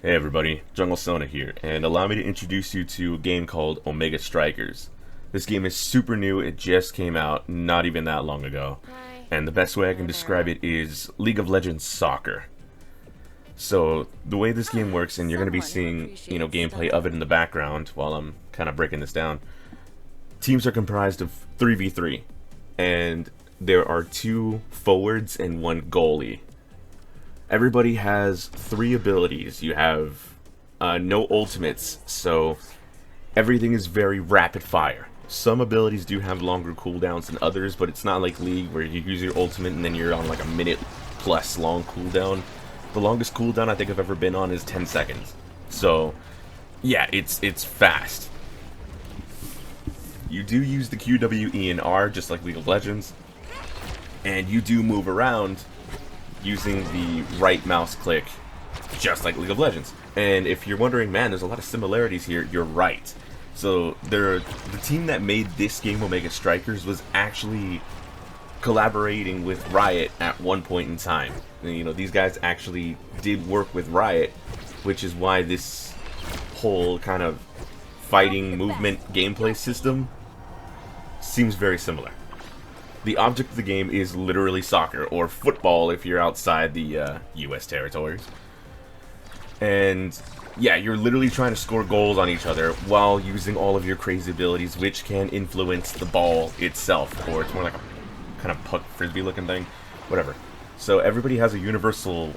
Hey everybody, Jungle Sona here, and allow me to introduce you to a game called Omega Strikers. This game is super new, it just came out not even that long ago, Hi. and the best way I can describe it is League of Legends Soccer. So, the way this game works, and you're going to be seeing, gameplay of it in the background while I'm kind of breaking this down. Teams are comprised of 3v3, and there are 2 forwards and 1 goalie. Everybody has 3 abilities. You have no ultimates, so everything is very rapid fire. Some abilities do have longer cooldowns than others, but it's not like League where you use your ultimate and then you're on like a minute plus long cooldown. The longest cooldown I think I've ever been on is 10 seconds. So, yeah, it's fast. You do use the Q, W, E, and R just like League of Legends, and you do move around using the right mouse click, just like League of Legends. And if you're wondering, man, there's a lot of similarities here, you're right. So the team that made this game, Omega Strikers, was actually collaborating with Riot at one point in time. And, these guys actually did work with Riot, which is why this whole kind of fighting movement gameplay system seems very similar. The object of the game is literally soccer, or football if you're outside the US territories. And yeah, you're literally trying to score goals on each other while using all of your crazy abilities, which can influence the ball itself, or it's more like a kind of puck frisbee looking thing, whatever. So everybody has a universal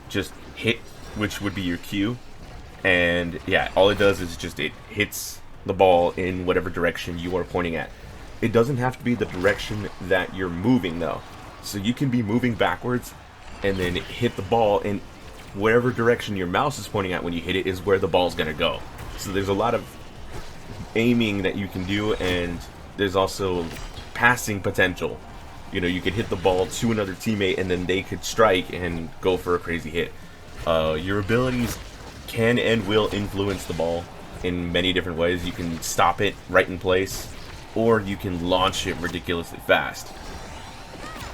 just hit, which would be your Q, and yeah, all it does is just it hits the ball in whatever direction you are pointing at. It doesn't have to be the direction that you're moving, though. So you can be moving backwards and then hit the ball, and wherever direction your mouse is pointing at when you hit it is where the ball's going to go. So there's a lot of aiming that you can do, and there's also passing potential. You could hit the ball to another teammate, and then they could strike and go for a crazy hit. Your abilities can and will influence the ball in many different ways. You can stop it right in place, or you can launch it ridiculously fast.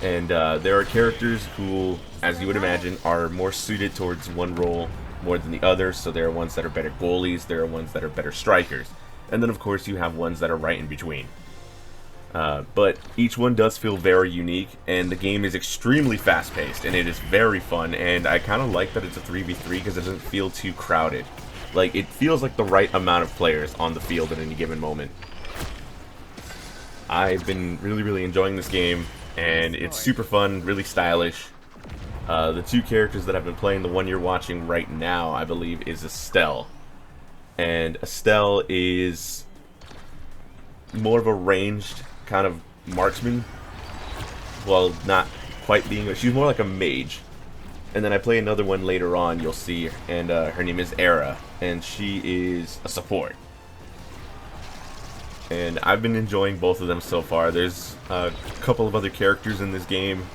And there are characters who, as you would imagine, are more suited towards one role more than the other. So there are ones that are better goalies, there are ones that are better strikers, and then of course you have ones that are right in between. But each one does feel very unique, and the game is extremely fast-paced, and it is very fun, and I kind of like that it's a 3v3 because it doesn't feel too crowded. Like, it feels like the right amount of players on the field at any given moment. I've been really enjoying this game, and it's super fun, really stylish. The 2 characters that I've been playing, the one you're watching right now, I believe, is Estelle. And Estelle is more of a ranged kind of marksman. Well, not quite being, but she's more like a mage. And then I play another one later on, you'll see, and her name is Era, and she is a support. And I've been enjoying both of them so far. There's a couple of other characters in this game.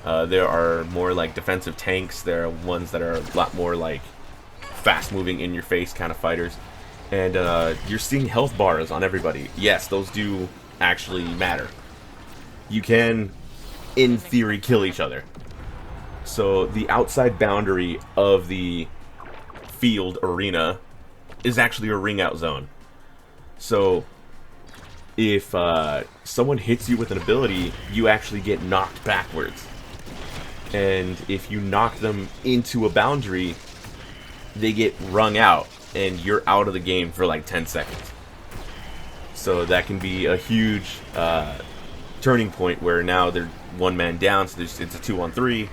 There are more like defensive tanks. There are ones that are a lot more like fast-moving, in-your-face kind of fighters. And you're seeing health bars on everybody. Yes, those do actually matter. You can, in theory, kill each other. So the outside boundary of the field arena is actually a ring-out zone. So if someone hits you with an ability, you actually get knocked backwards. And if you knock them into a boundary, they get wrung out, and you're out of the game for like 10 seconds. So that can be a huge turning point where now they're one man down, so it's a 2-on-3,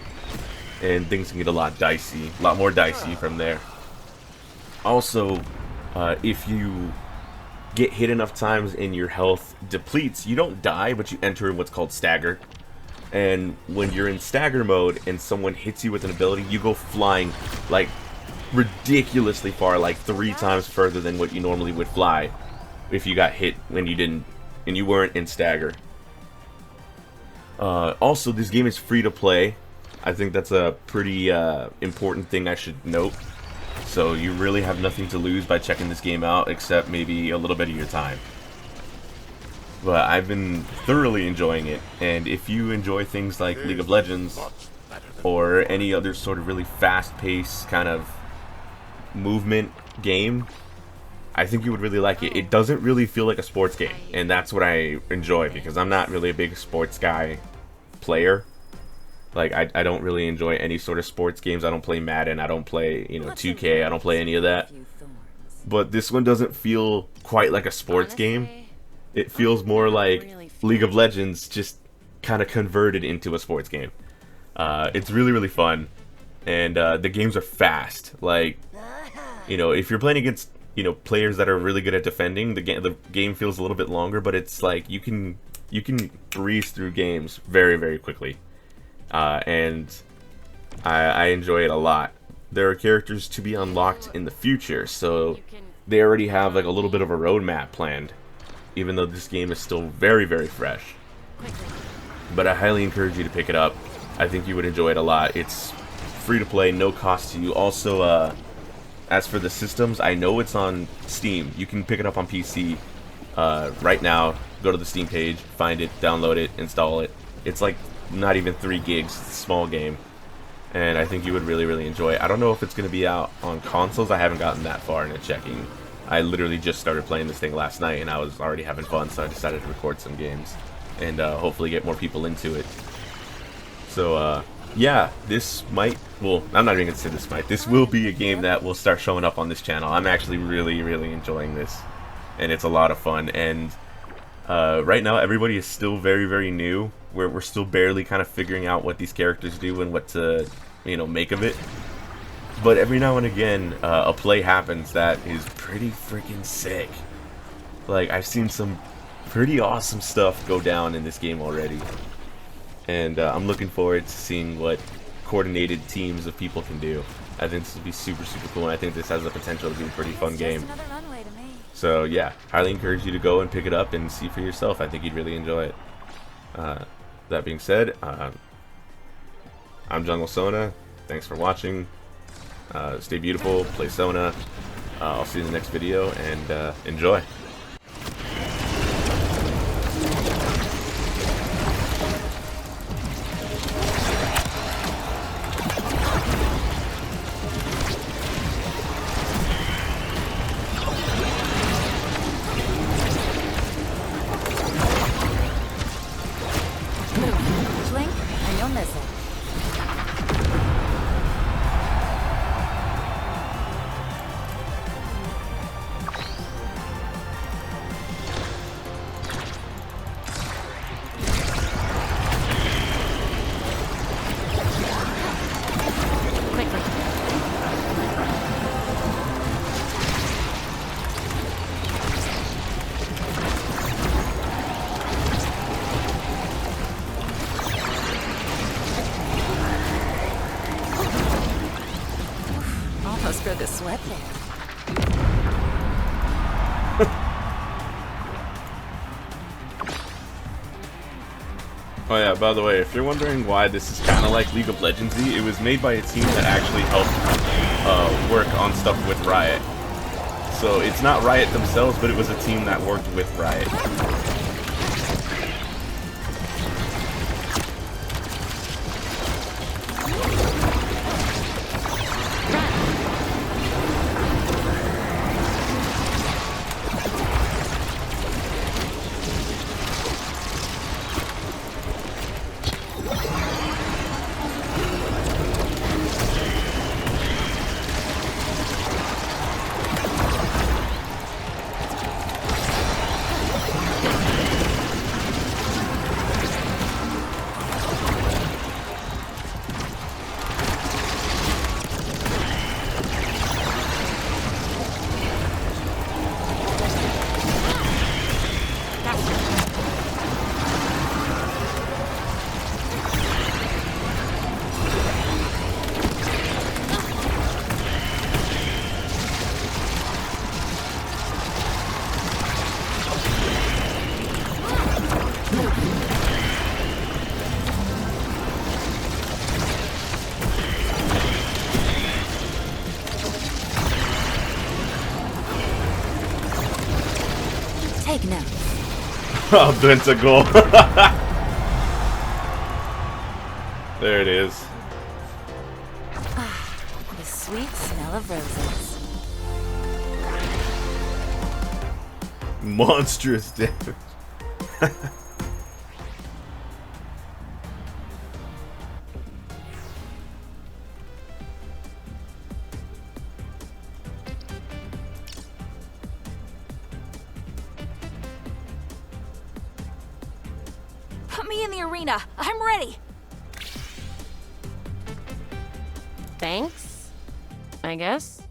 and things can get a lot more dicey from there. Also, if you get hit enough times and your health depletes, you don't die, but you enter what's called stagger. And when you're in stagger mode and someone hits you with an ability, you go flying like ridiculously far, like 3 times further than what you normally would fly if you got hit when you weren't in stagger. Also, this game is free to play. I think that's a pretty important thing I should note. So you really have nothing to lose by checking this game out, except maybe a little bit of your time. But I've been thoroughly enjoying it, and if you enjoy things like League of Legends, or any other sort of really fast-paced kind of movement game, I think you would really like it. It doesn't really feel like a sports game, and that's what I enjoy, because I'm not really a big sports guy player. Like, I don't really enjoy any sort of sports games. I don't play Madden, I don't play, 2K, I don't play any of that. But this one doesn't feel quite like a sports game. It feels more like League of Legends, just kind of converted into a sports game. It's really, really fun. And the games are fast. Like, if you're playing against, players that are really good at defending, the game feels a little bit longer, but it's like you can breeze through games very, very quickly. And I enjoy it a lot. There are characters to be unlocked in the future, so they already have like a little bit of a roadmap planned, even though this game is still very, very fresh. But I highly encourage you to pick it up. I think you would enjoy it a lot. It's free to play, no cost to you. Also, as for the systems, I know it's on Steam. You can pick it up on PC right now. Go to the Steam page, find it, download it, install it. It's like not even 3 gigs. It's a small game, and I think you would really, really enjoy it. I don't know if it's going to be out on consoles. I haven't gotten that far into checking. I literally just started playing this thing last night, and I was already having fun, so I decided to record some games and hopefully get more people into it. So, yeah, this might, well, I'm not even going to say this might. This will be a game that will start showing up on this channel. I'm actually really, really enjoying this, and it's a lot of fun. And right now, everybody is still very, very new. We're still barely kind of figuring out what these characters do and what to, make of it. But every now and again, a play happens that is pretty freaking sick. Like, I've seen some pretty awesome stuff go down in this game already. And I'm looking forward to seeing what coordinated teams of people can do. I think this will be super, super cool, and I think this has the potential to be a pretty fun game. So yeah, highly encourage you to go and pick it up and see for yourself. I think you'd really enjoy it. That being said, I'm Jungle Sona. Thanks for watching. Stay beautiful, play Sona. I'll see you in the next video, and enjoy. Blink and you'll miss it. Quickly. Almost broke a sweat there. Oh yeah, by the way, if you're wondering why this is kind of like League of Legends-y, it was made by a team that actually helped work on stuff with Riot. So it's not Riot themselves, but it was a team that worked with Riot. Take note. Oh, Pentacle. There it is. The sweet smell of roses. Monstrous damage. Put me in the arena. I'm ready. Thanks, I guess.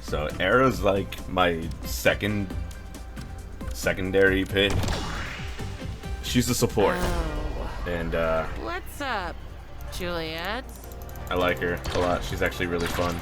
So Era's like my secondary pick. She's a support, Oh, and what's up, Juliet? I like her a lot. She's actually really fun.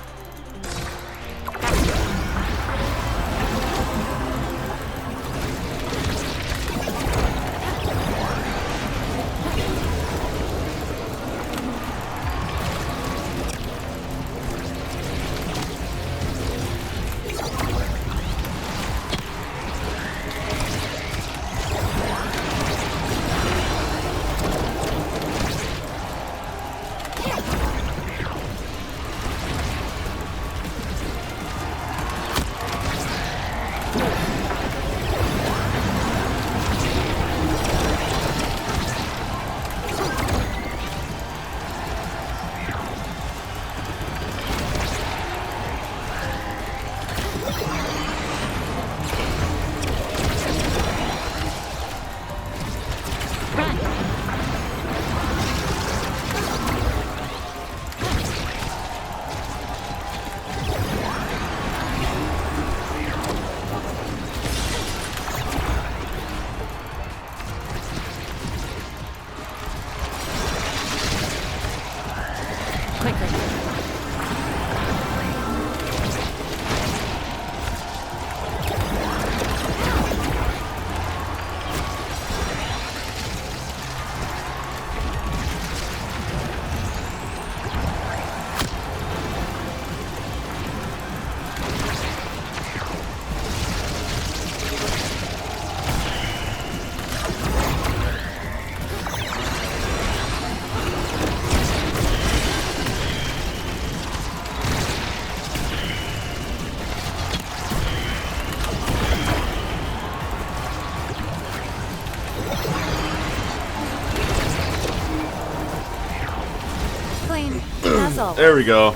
Clean, as always. There we go.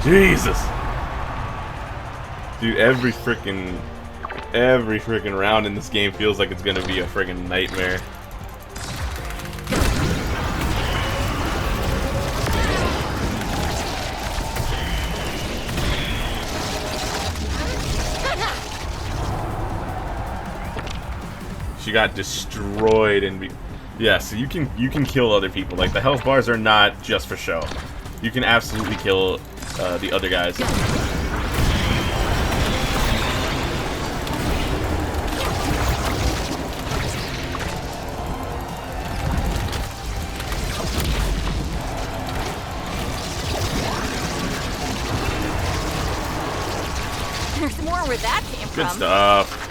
Jesus. Dude, every freaking round in this game feels like it's gonna be a freaking nightmare. She got destroyed and yeah, so you can kill other people. Like the health bars are not just for show. You can absolutely kill the other guys. There's more where that came Good from. stuff.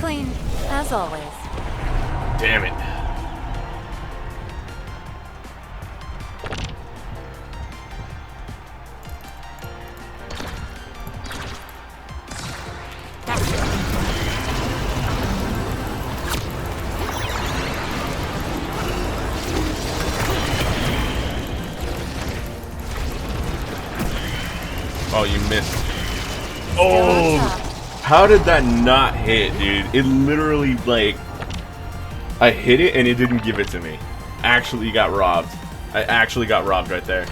Clean, as always. Damn it. Oh, you missed. Oh, how did that not hit, dude? It literally, like, I hit it and it didn't give it to me. Actually got robbed. I actually got robbed right there.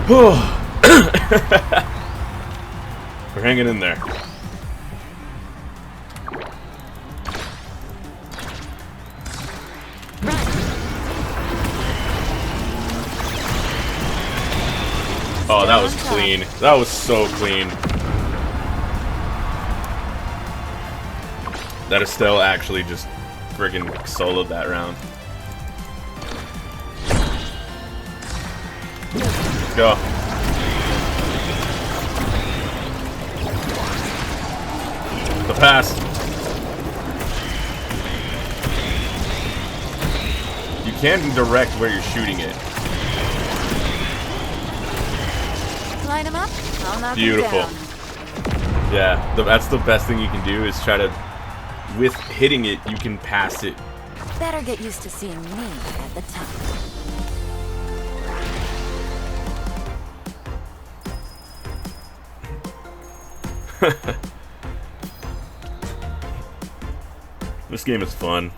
We're hanging in there. Oh, that was clean. That was so clean. That Estelle actually just friggin' soloed that round. Let's go. The pass. You can direct where you're shooting it. Line him up. I'll knock Beautiful. him down. Yeah, that's the best thing you can do is try to, with hitting it, you can pass it. Better get used to seeing me at the top. This game is fun.